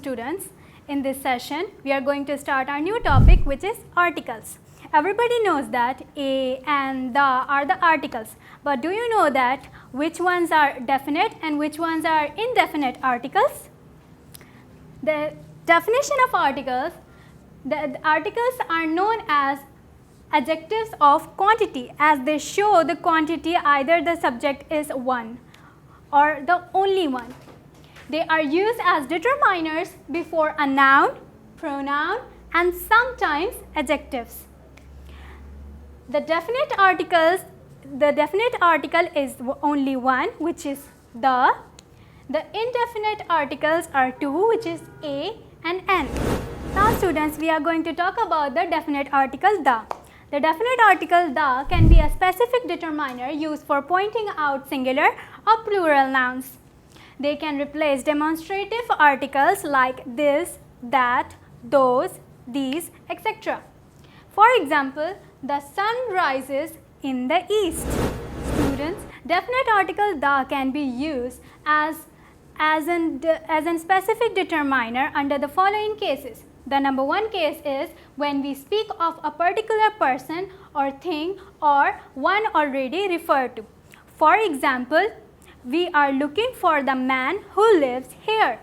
students. In this session, we are going to start our new topic, which is articles. Everybody knows that a and the are the articles, but do you know that which ones are definite and which ones are indefinite articles? The definition of articles, the articles are known as adjectives of quantity, as they show the quantity, either the subject is one or the only one. They are used as determiners before a noun, pronoun, and sometimes adjectives. The definite article is only one, which is the. The indefinite articles are two, which is a and n. Now students, we are going to talk about the definite article the. The definite article the can be a specific determiner used for pointing out singular or plural nouns. They can replace demonstrative articles like this, that, those, these, etc. For example, the sun rises in the east. Students, definite article the can be used as a specific determiner under the following cases. The number one case is when we speak of a particular person or thing or one already referred to. For example, we are looking for the man who lives here.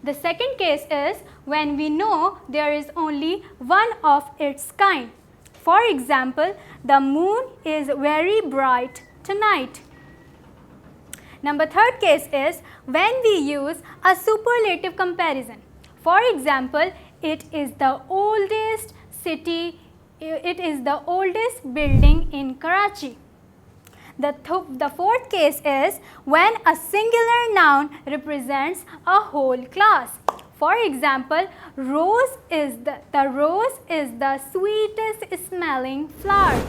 The second case is when we know there is only one of its kind. For example, the moon is very bright tonight. Number third case is when we use a superlative comparison. For example, it is the oldest building in Karachi. The fourth case is when a singular noun represents a whole class. For example, the rose is the sweetest smelling flower.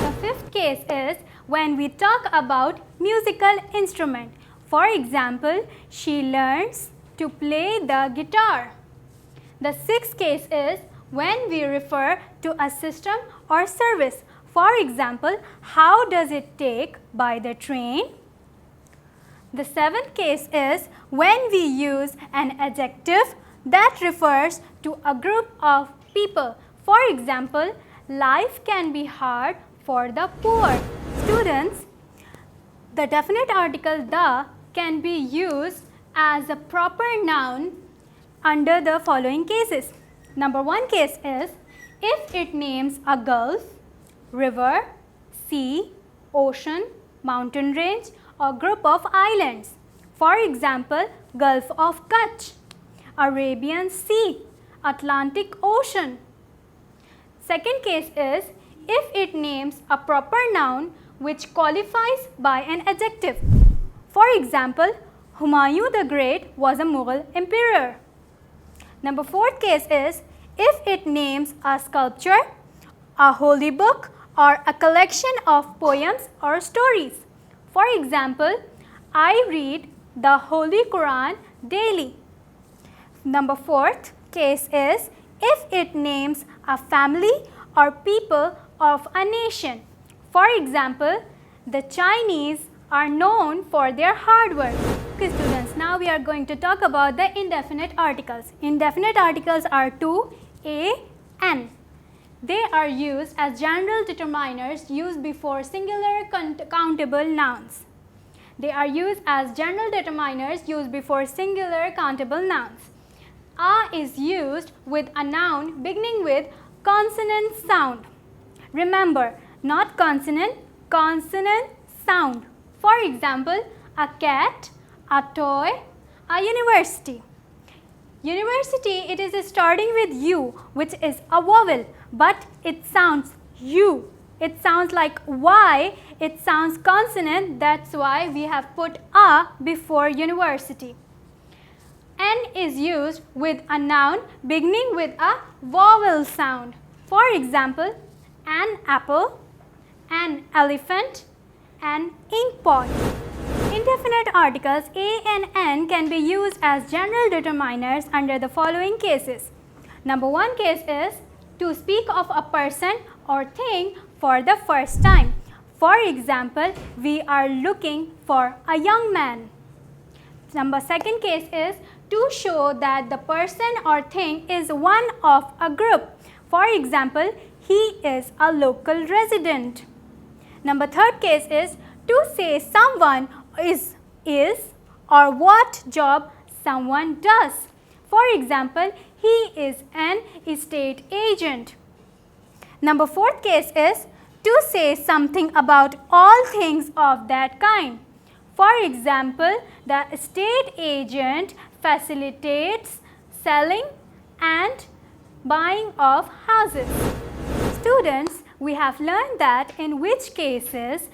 The fifth case is when we talk about musical instrument. For example, she learns to play the guitar. The sixth case is when we refer to a system or service. For example, how does it take by the train? The seventh case is when we use an adjective that refers to a group of people. For example, life can be hard for the poor. Students, the definite article the can be used as a proper noun under the following cases. Number one case is if it names a gulf, river, sea, ocean, mountain range, or group of islands. For example, Gulf of Kutch, Arabian Sea, Atlantic Ocean. Second case is if it names a proper noun which qualifies by an adjective. For example, Humayun the Great was a Mughal emperor. Number fourth case is if it names a sculpture, a holy book, or a collection of poems or stories. For example, I read the Holy Quran daily. Number fourth case is if it names a family or people of a nation. For example, the Chinese are known for their hard work. Okay students, now we are going to talk about the indefinite articles. Indefinite articles are two, a, n. They are used as general determiners used before singular countable nouns. They are used as general determiners used before singular countable nouns. A is used with a noun beginning with consonant sound. Remember, not consonant, consonant sound. For example, a cat, a toy, a university. University, it is starting with U, which is a vowel, but it sounds U. It sounds like Y, it sounds consonant, that's why we have put a before university. N is used with a noun beginning with a vowel sound. For example, an apple, an elephant, an ink pot. Indefinite articles a and n can be used as general determiners under the following cases. Number one case is to speak of a person or thing for the first time. For example, we are looking for a young man. Second case is to show that the person or thing is one of a group. For example, he is a local resident. Third case is to say someone is or what job someone does. For example, he is an estate agent. Fourth case is to say something about all things of that kind. For example, the estate agent facilitates selling and buying of houses. Students, we have learned that in which cases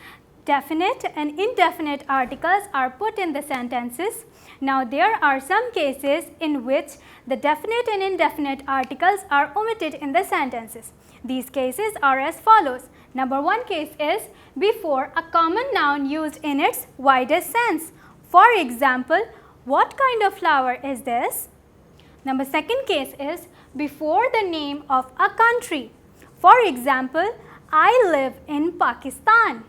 definite and indefinite articles are put in the sentences. Now there are some cases in which the definite and indefinite articles are omitted in the sentences. These cases are as follows. Number one case is before a common noun used in its widest sense. For example, what kind of flower is this? Second case is before the name of a country. For example, I live in Pakistan.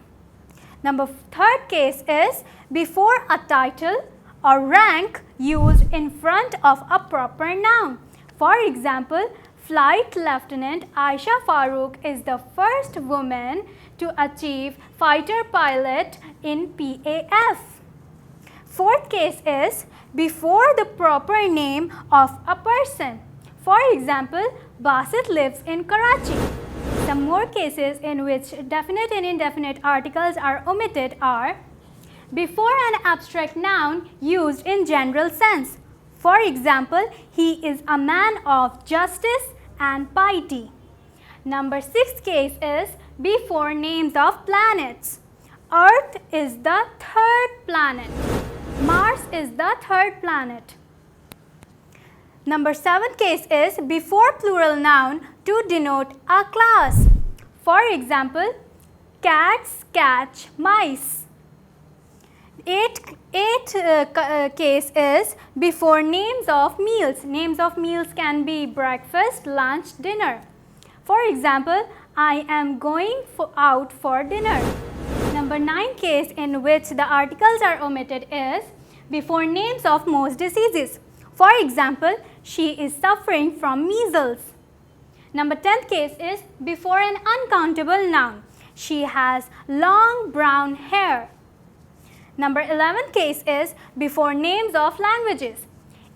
Third case is before a title or rank used in front of a proper noun. For example, Flight Lieutenant Aisha Farooq is the first woman to achieve fighter pilot in PAF. Fourth case is before the proper name of a person. For example, Basit lives in Karachi. Some more cases in which definite and indefinite articles are omitted are before an abstract noun used in general sense. For example, he is a man of justice and piety. Sixth case is before names of planets. Earth is the third planet. Mars is the third planet. Seventh case is before plural noun to denote a class. For example, cats catch mice. Eighth case is before names of meals. Names of meals can be breakfast, lunch, dinner. For example, I am going out for dinner. Ninth case in which the articles are omitted is before names of most diseases. For example, she is suffering from measles. 10th case is before an uncountable noun. She has long brown hair. 11th case is before names of languages.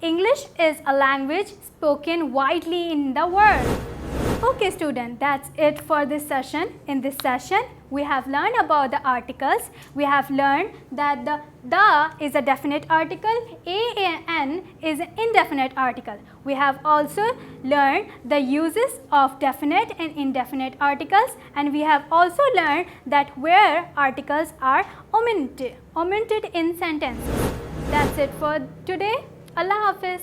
English is a language spoken widely in the world. Okay student, that's it for this session. In this session, we have learned about the articles. We have learned that the is a definite article, an is an indefinite article. We have also learned the uses of definite and indefinite articles, and we have also learned that where articles are omitted in sentences. That's it for today. Allah Hafiz.